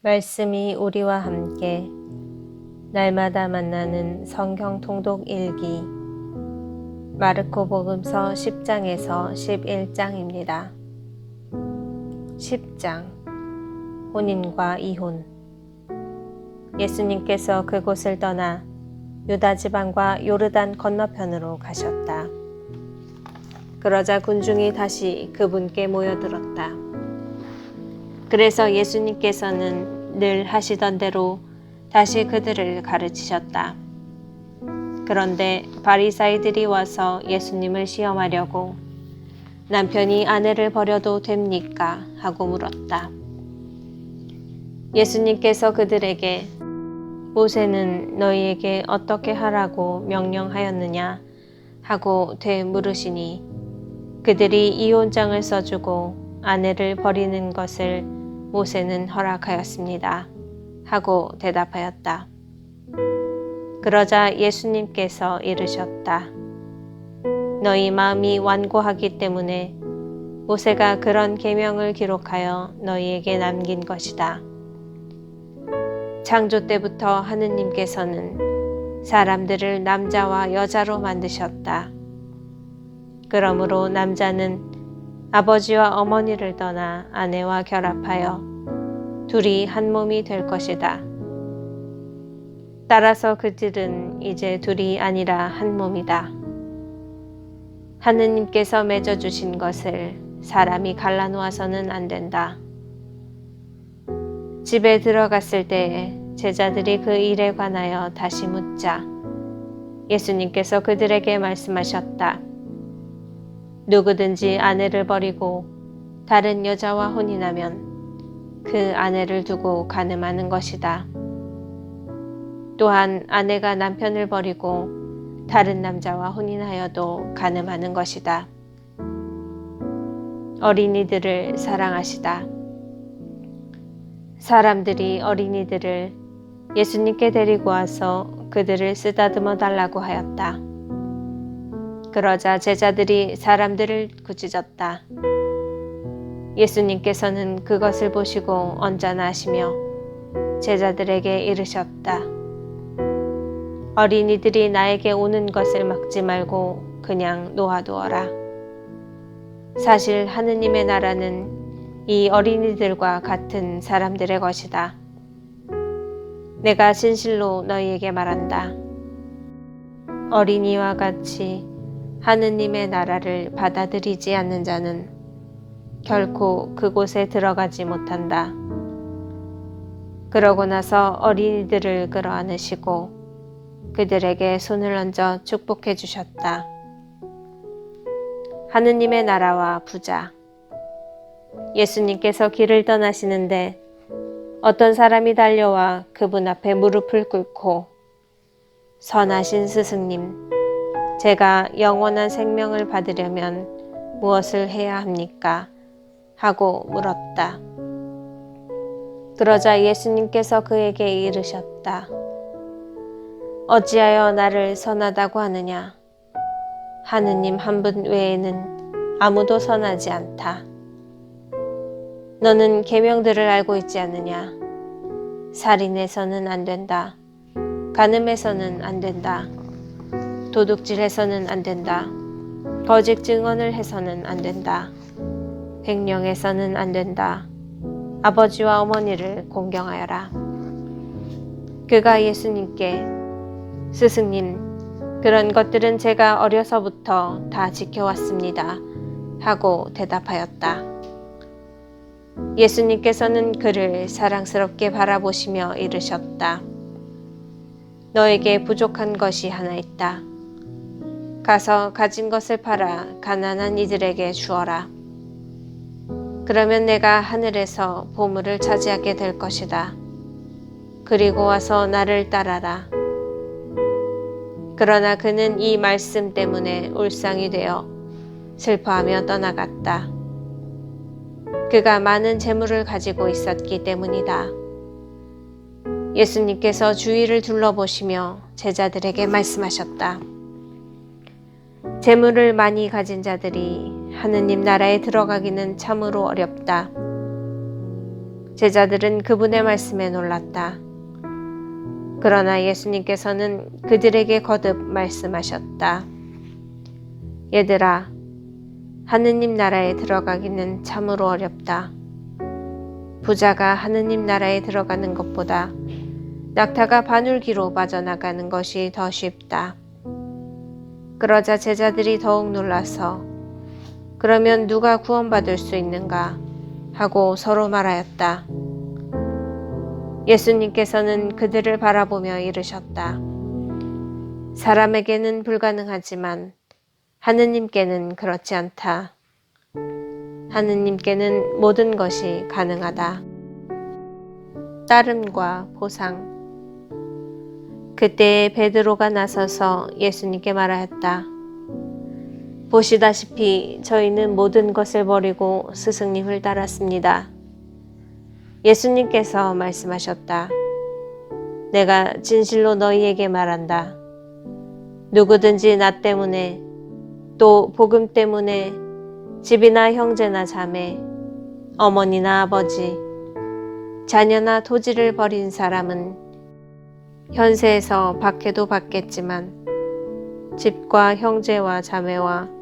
말씀이 우리와 함께 날마다 만나는 성경 통독 일기 마르코 복음서 10장에서 11장입니다. 10장 혼인과 이혼. 예수님께서 그곳을 떠나 유다 지방과 요르단 건너편으로 가셨다. 그러자 군중이 다시 그분께 모여들었다. 그래서 예수님께서는 늘 하시던 대로 다시 그들을 가르치셨다. 그런데 바리사이들이 와서 예수님을 시험하려고 남편이 아내를 버려도 됩니까? 하고 물었다. 예수님께서 그들에게 모세는 너희에게 어떻게 하라고 명령하였느냐? 하고 되물으시니 그들이 이혼장을 써주고 아내를 버리는 것을 모세는 허락하였습니다. 하고 대답하였다. 그러자 예수님께서 이르셨다. 너희 마음이 완고하기 때문에 모세가 그런 계명을 기록하여 너희에게 남긴 것이다. 창조 때부터 하느님께서는 사람들을 남자와 여자로 만드셨다. 그러므로 남자는 아버지와 어머니를 떠나 아내와 결합하여 둘이 한 몸이 될 것이다. 따라서 그들은 이제 둘이 아니라 한 몸이다. 하느님께서 맺어주신 것을 사람이 갈라놓아서는 안 된다. 집에 들어갔을 때에 제자들이 그 일에 관하여 다시 묻자 예수님께서 그들에게 말씀하셨다. 누구든지 아내를 버리고 다른 여자와 혼인하면 그 아내를 두고 간음하는 것이다. 또한 아내가 남편을 버리고 다른 남자와 혼인하여도 간음하는 것이다. 어린이들을 사랑하시다. 사람들이 어린이들을 예수님께 데리고 와서 그들을 쓰다듬어 달라고 하였다. 그러자 제자들이 사람들을 꾸짖었다. 예수님께서는 그것을 보시고 언짢아하시며 제자들에게 이르셨다. 어린이들이 나에게 오는 것을 막지 말고 그냥 놓아두어라. 사실 하느님의 나라는 이 어린이들과 같은 사람들의 것이다. 내가 진실로 너희에게 말한다. 어린이와 같이 하느님의 나라를 받아들이지 않는 자는 결코 그곳에 들어가지 못한다. 그러고 나서 어린이들을 끌어안으시고 그들에게 손을 얹어 축복해 주셨다. 하느님의 나라와 부자. 예수님께서 길을 떠나시는데 어떤 사람이 달려와 그분 앞에 무릎을 꿇고 선하신 스승님, 제가 영원한 생명을 받으려면 무엇을 해야 합니까? 하고 물었다. 그러자 예수님께서 그에게 이르셨다. 어찌하여 나를 선하다고 하느냐? 하느님 한 분 외에는 아무도 선하지 않다. 너는 계명들을 알고 있지 않느냐? 살인해서는 안 된다. 간음해서는 안 된다. 도둑질해서는 안 된다. 거짓 증언을 해서는 안 된다. 횡령해서는 안 된다. 아버지와 어머니를 공경하여라. 그가 예수님께 스승님, 그런 것들은 제가 어려서부터 다 지켜왔습니다. 하고 대답하였다. 예수님께서는 그를 사랑스럽게 바라보시며 이르셨다. 너에게 부족한 것이 하나 있다. 가서 가진 것을 팔아 가난한 이들에게 주어라. 그러면 내가 하늘에서 보물을 차지하게 될 것이다. 그리고 와서 나를 따라라. 그러나 그는 이 말씀 때문에 울상이 되어 슬퍼하며 떠나갔다. 그가 많은 재물을 가지고 있었기 때문이다. 예수님께서 주위를 둘러보시며 제자들에게 말씀하셨다. 재물을 많이 가진 자들이 하느님 나라에 들어가기는 참으로 어렵다. 제자들은 그분의 말씀에 놀랐다. 그러나 예수님께서는 그들에게 거듭 말씀하셨다. 얘들아, 하느님 나라에 들어가기는 참으로 어렵다. 부자가 하느님 나라에 들어가는 것보다 낙타가 바늘귀로 빠져나가는 것이 더 쉽다. 그러자 제자들이 더욱 놀라서 그러면 누가 구원받을 수 있는가 하고 서로 말하였다. 예수님께서는 그들을 바라보며 이르셨다. 사람에게는 불가능하지만 하느님께는 그렇지 않다. 하느님께는 모든 것이 가능하다. 따름과 보상. 그때 베드로가 나서서 예수님께 말하였다. 보시다시피 저희는 모든 것을 버리고 스승님을 따랐습니다. 예수님께서 말씀하셨다. 내가 진실로 너희에게 말한다. 누구든지 나 때문에 또 복음 때문에 집이나 형제나 자매, 어머니나 아버지, 자녀나 토지를 버린 사람은 현세에서 박해도 받겠지만 집과 형제와 자매와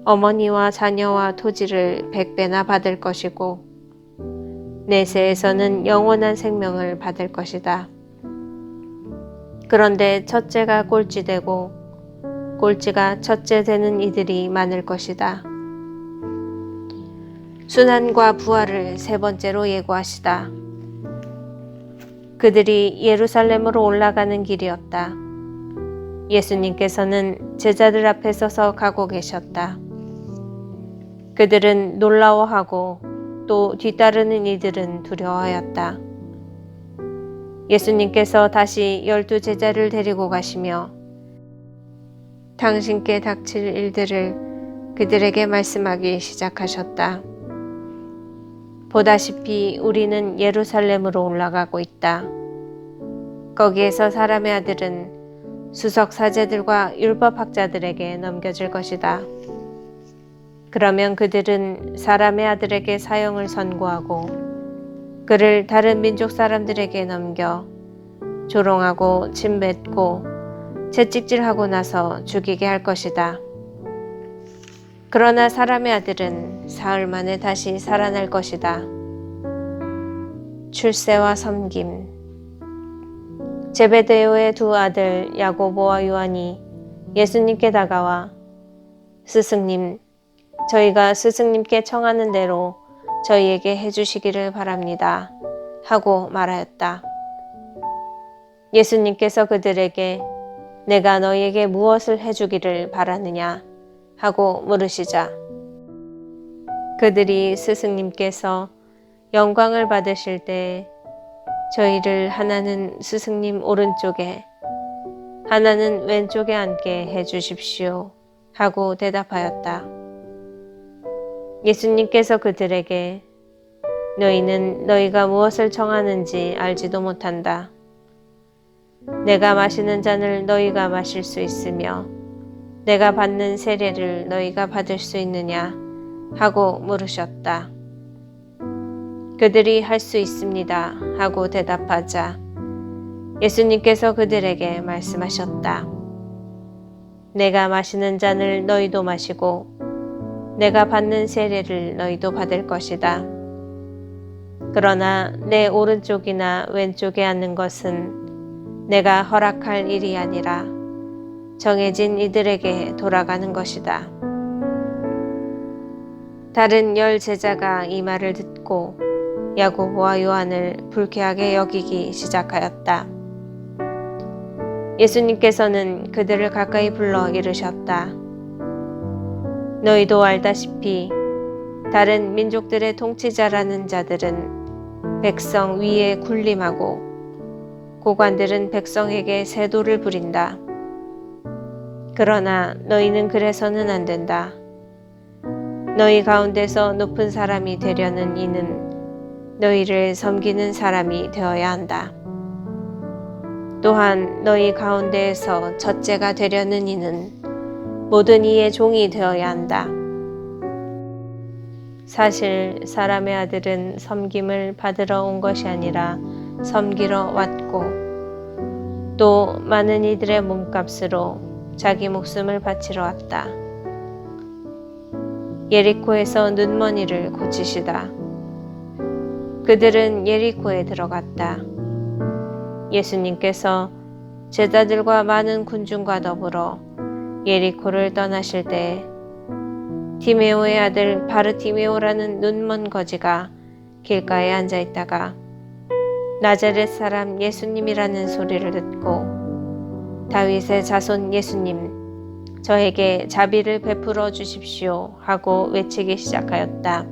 어머니와 자녀와 토지를 100배나 받을 것이고 내세에서는 영원한 생명을 받을 것이다. 그런데 첫째가 꼴찌되고 꼴찌가 첫째 되는 이들이 많을 것이다. 순환과 부활을 세 번째로 예고하시다. 그들이 예루살렘으로 올라가는 길이었다. 예수님께서는 제자들 앞에 서서 가고 계셨다. 그들은 놀라워하고 또 뒤따르는 이들은 두려워하였다. 예수님께서 다시 12 제자를 데리고 가시며 당신께 닥칠 일들을 그들에게 말씀하기 시작하셨다. 보다시피 우리는 예루살렘으로 올라가고 있다. 거기에서 사람의 아들은 수석 사제들과 율법학자들에게 넘겨질 것이다. 그러면 그들은 사람의 아들에게 사형을 선고하고 그를 다른 민족 사람들에게 넘겨 조롱하고 침뱉고 채찍질하고 나서 죽이게 할 것이다. 그러나 사람의 아들은 사흘 만에 다시 살아날 것이다. 출세와 섬김. 제베데오의 두 아들 야고보와 요한이 예수님께 다가와 스승님, 저희가 스승님께 청하는 대로 저희에게 해주시기를 바랍니다. 하고 말하였다. 예수님께서 그들에게 내가 너희에게 무엇을 해주기를 바라느냐 하고 물으시자 그들이 스승님께서 영광을 받으실 때 저희를 하나는 스승님 오른쪽에 하나는 왼쪽에 앉게 해주십시오 하고 대답하였다. 예수님께서 그들에게 너희는 너희가 무엇을 청하는지 알지도 못한다. 내가 마시는 잔을 너희가 마실 수 있으며 내가 받는 세례를 너희가 받을 수 있느냐 하고 물으셨다. 그들이 할 수 있습니다 하고 대답하자 예수님께서 그들에게 말씀하셨다. 내가 마시는 잔을 너희도 마시고 내가 받는 세례를 너희도 받을 것이다. 그러나 내 오른쪽이나 왼쪽에 앉는 것은 내가 허락할 일이 아니라 정해진 이들에게 돌아가는 것이다. 다른 10 제자가 이 말을 듣고 야고보와 요한을 불쾌하게 여기기 시작하였다. 예수님께서는 그들을 가까이 불러 이르셨다. 너희도 알다시피 다른 민족들의 통치자라는 자들은 백성 위에 군림하고 고관들은 백성에게 세도를 부린다. 그러나 너희는 그래서는 안 된다. 너희 가운데서 높은 사람이 되려는 이는 너희를 섬기는 사람이 되어야 한다. 또한 너희 가운데에서 첫째가 되려는 이는 모든 이의 종이 되어야 한다. 사실 사람의 아들은 섬김을 받으러 온 것이 아니라 섬기러 왔고 또 많은 이들의 몸값으로 자기 목숨을 바치러 왔다. 예리코에서 눈먼이를 고치시다. 그들은 예리코에 들어갔다. 예수님께서 제자들과 많은 군중과 더불어 예리코를 떠나실 때 디메오의 아들 바르티메오라는 눈먼 거지가 길가에 앉아 있다가 나자렛 사람 예수님이라는 소리를 듣고 다윗의 자손 예수님, 저에게 자비를 베풀어 주십시오 하고 외치기 시작하였다.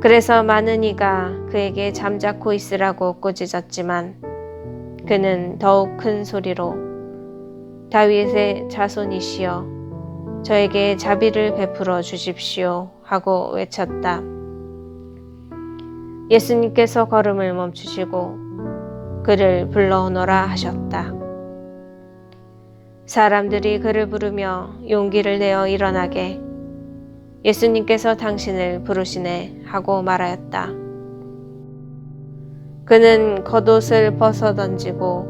그래서 많은 이가 그에게 잠자코 있으라고 꾸짖었지만 그는 더욱 큰 소리로 다윗의 자손이시여 저에게 자비를 베풀어 주십시오 하고 외쳤다. 예수님께서 걸음을 멈추시고 그를 불러오너라 하셨다. 사람들이 그를 부르며 용기를 내어 일어나게 예수님께서 당신을 부르시네 하고 말하였다. 그는 겉옷을 벗어 던지고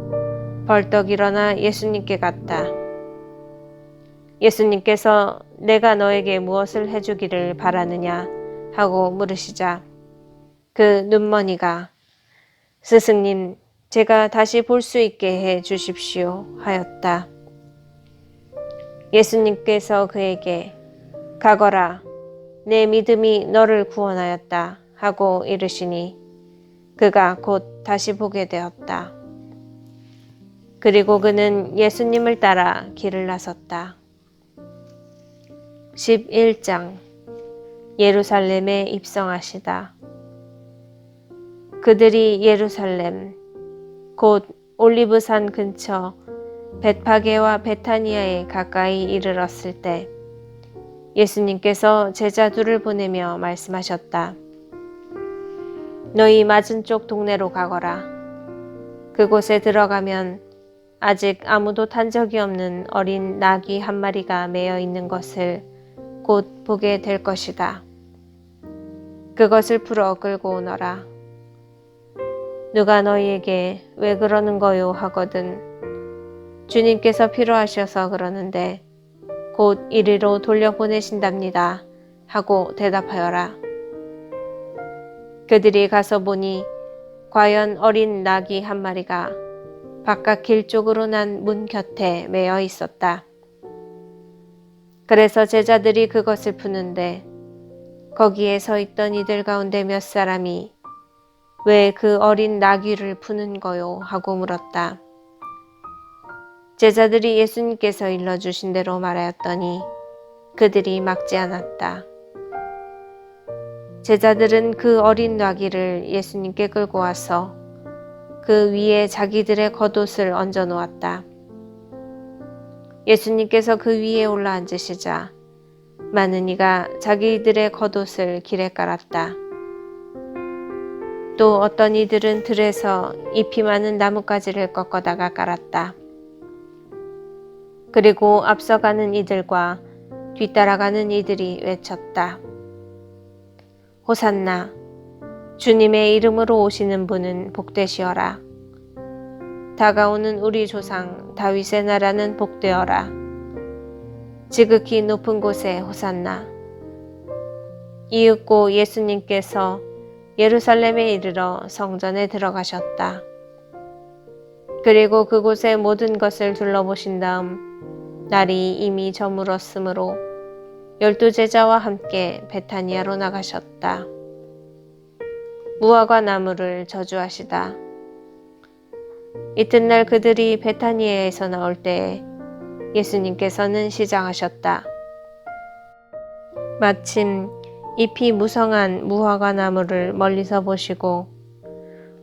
벌떡 일어나 예수님께 갔다. 예수님께서 내가 너에게 무엇을 해주기를 바라느냐 하고 물으시자 그 눈먼이가 스승님, 제가 다시 볼 수 있게 해 주십시오 하였다. 예수님께서 그에게 가거라, 내 믿음이 너를 구원하였다 하고 이르시니 그가 곧 다시 보게 되었다. 그리고 그는 예수님을 따라 길을 나섰다. 11장 예루살렘에 입성하시다. 그들이 예루살렘 곧 올리브산 근처 벳파게와 베타니아에 가까이 이르렀을 때 예수님께서 제자 둘을 보내며 말씀하셨다. 너희 맞은 쪽 동네로 가거라. 그곳에 들어가면 아직 아무도 탄 적이 없는 어린 나귀 한 마리가 매여 있는 것을 곧 보게 될 것이다. 그것을 풀어 끌고 오너라. 누가 너희에게 왜 그러는 거요 하거든 주님께서 필요하셔서 그러는데 곧 이리로 돌려보내신답니다 하고 대답하여라. 그들이 가서 보니 과연 어린 나귀 한 마리가 바깥 길 쪽으로 난 문 곁에 매여 있었다. 그래서 제자들이 그것을 푸는데 거기에 서 있던 이들 가운데 몇 사람이 왜 그 어린 나귀를 푸는 거요 하고 물었다. 제자들이 예수님께서 일러주신 대로 말하였더니 그들이 막지 않았다. 제자들은 그 어린 나귀를 예수님께 끌고 와서 그 위에 자기들의 겉옷을 얹어 놓았다. 예수님께서 그 위에 올라 앉으시자 많은 이가 자기들의 겉옷을 길에 깔았다. 또 어떤 이들은 들에서 잎이 많은 나뭇가지를 꺾어다가 깔았다. 그리고 앞서가는 이들과 뒤따라가는 이들이 외쳤다. 호산나, 주님의 이름으로 오시는 분은 복되시어라. 다가오는 우리 조상 다윗의 나라는 복되어라. 지극히 높은 곳에 호산나. 이윽고 예수님께서 예루살렘에 이르러 성전에 들어가셨다. 그리고 그곳의 모든 것을 둘러보신 다음 날이 이미 저물었으므로 12제자와 함께 베타니아로 나가셨다. 무화과 나무를 저주하시다. 이튿날 그들이 베타니아에서 나올 때에 예수님께서는 시장하셨다. 마침 잎이 무성한 무화과 나무를 멀리서 보시고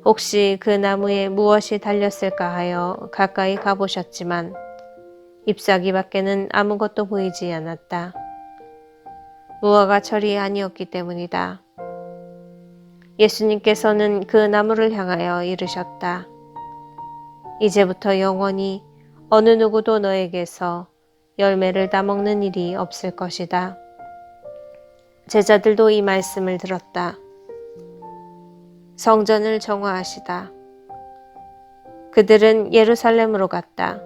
혹시 그 나무에 무엇이 달렸을까 하여 가까이 가보셨지만 잎사귀 밖에는 아무것도 보이지 않았다. 무화과철이 아니었기 때문이다. 예수님께서는 그 나무를 향하여 이르셨다. 이제부터 영원히 어느 누구도 너에게서 열매를 따먹는 일이 없을 것이다. 제자들도 이 말씀을 들었다. 성전을 정화하시다. 그들은 예루살렘으로 갔다.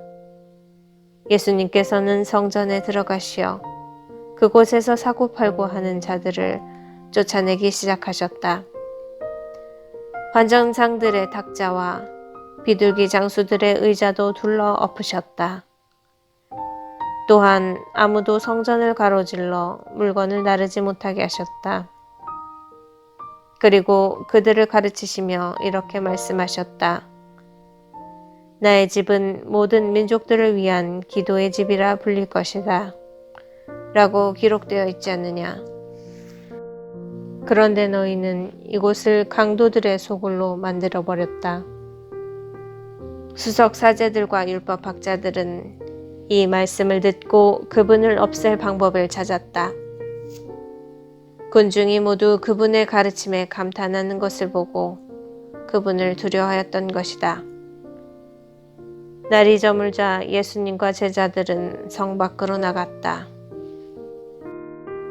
예수님께서는 성전에 들어가시어 그곳에서 사고팔고 하는 자들을 쫓아내기 시작하셨다. 관장장들의 탁자와 비둘기 장수들의 의자도 둘러 엎으셨다. 또한 아무도 성전을 가로질러 물건을 나르지 못하게 하셨다. 그리고 그들을 가르치시며 이렇게 말씀하셨다. 나의 집은 모든 민족들을 위한 기도의 집이라 불릴 것이다. 라고 기록되어 있지 않느냐. 그런데 너희는 이곳을 강도들의 소굴로 만들어버렸다. 수석 사제들과 율법 학자들은 이 말씀을 듣고 그분을 없앨 방법을 찾았다. 군중이 모두 그분의 가르침에 감탄하는 것을 보고 그분을 두려워하였던 것이다. 날이 저물자 예수님과 제자들은 성 밖으로 나갔다.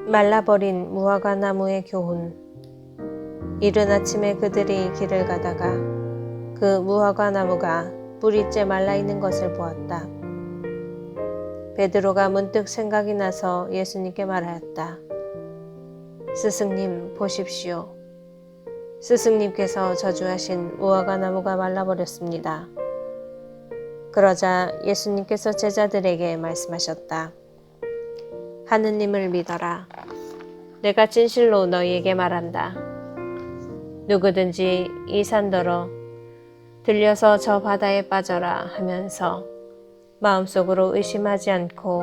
말라버린 무화과 나무의 교훈. 이른 아침에 그들이 길을 가다가 그 무화과 나무가 뿌리째 말라있는 것을 보았다. 베드로가 문득 생각이 나서 예수님께 말하였다. 스승님, 보십시오. 스승님께서 저주하신 무화과 나무가 말라버렸습니다. 그러자 예수님께서 제자들에게 말씀하셨다. 하느님을 믿어라. 내가 진실로 너희에게 말한다. 누구든지 이 산더러 들려서 저 바다에 빠져라 하면서 마음속으로 의심하지 않고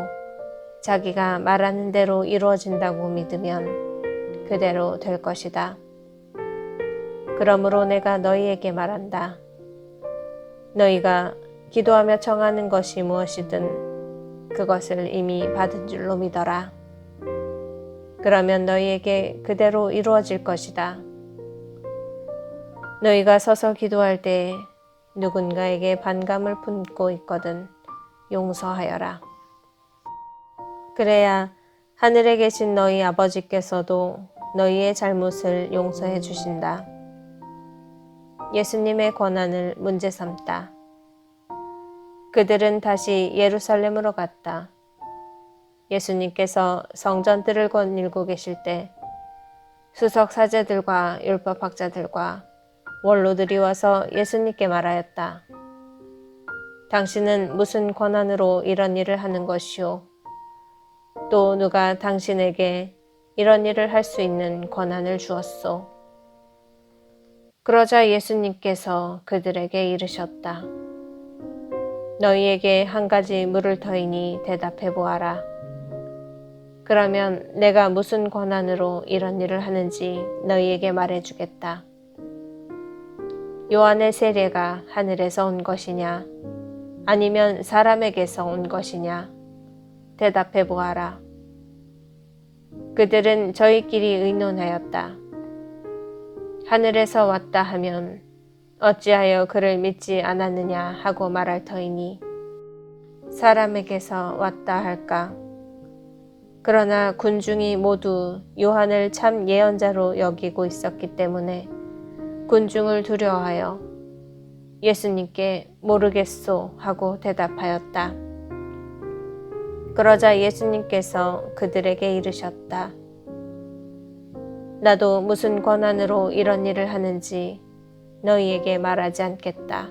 자기가 말하는 대로 이루어진다고 믿으면 그대로 될 것이다. 그러므로 내가 너희에게 말한다. 너희가 기도하며 청하는 것이 무엇이든 그것을 이미 받은 줄로 믿어라. 그러면 너희에게 그대로 이루어질 것이다. 너희가 서서 기도할 때 누군가에게 반감을 품고 있거든 용서하여라. 그래야 하늘에 계신 너희 아버지께서도 너희의 잘못을 용서해 주신다. 예수님의 권한을 문제 삼다. 그들은 다시 예루살렘으로 갔다. 예수님께서 성전들을 거닐고 계실 때 수석 사제들과 율법 학자들과 원로들이 와서 예수님께 말하였다. 당신은 무슨 권한으로 이런 일을 하는 것이오? 또 누가 당신에게 이런 일을 할 수 있는 권한을 주었소? 그러자 예수님께서 그들에게 이르셨다. 너희에게 한 가지 물을 터이니 대답해 보아라. 그러면 내가 무슨 권한으로 이런 일을 하는지 너희에게 말해주겠다. 요한의 세례가 하늘에서 온 것이냐? 아니면 사람에게서 온 것이냐? 대답해 보아라. 그들은 저희끼리 의논하였다. 하늘에서 왔다 하면 어찌하여 그를 믿지 않았느냐 하고 말할 터이니 사람에게서 왔다 할까? 그러나 군중이 모두 요한을 참 예언자로 여기고 있었기 때문에 군중을 두려워하여 예수님께 모르겠소 하고 대답하였다. 그러자 예수님께서 그들에게 이르셨다. 나도 무슨 권한으로 이런 일을 하는지 너희에게 말하지 않겠다.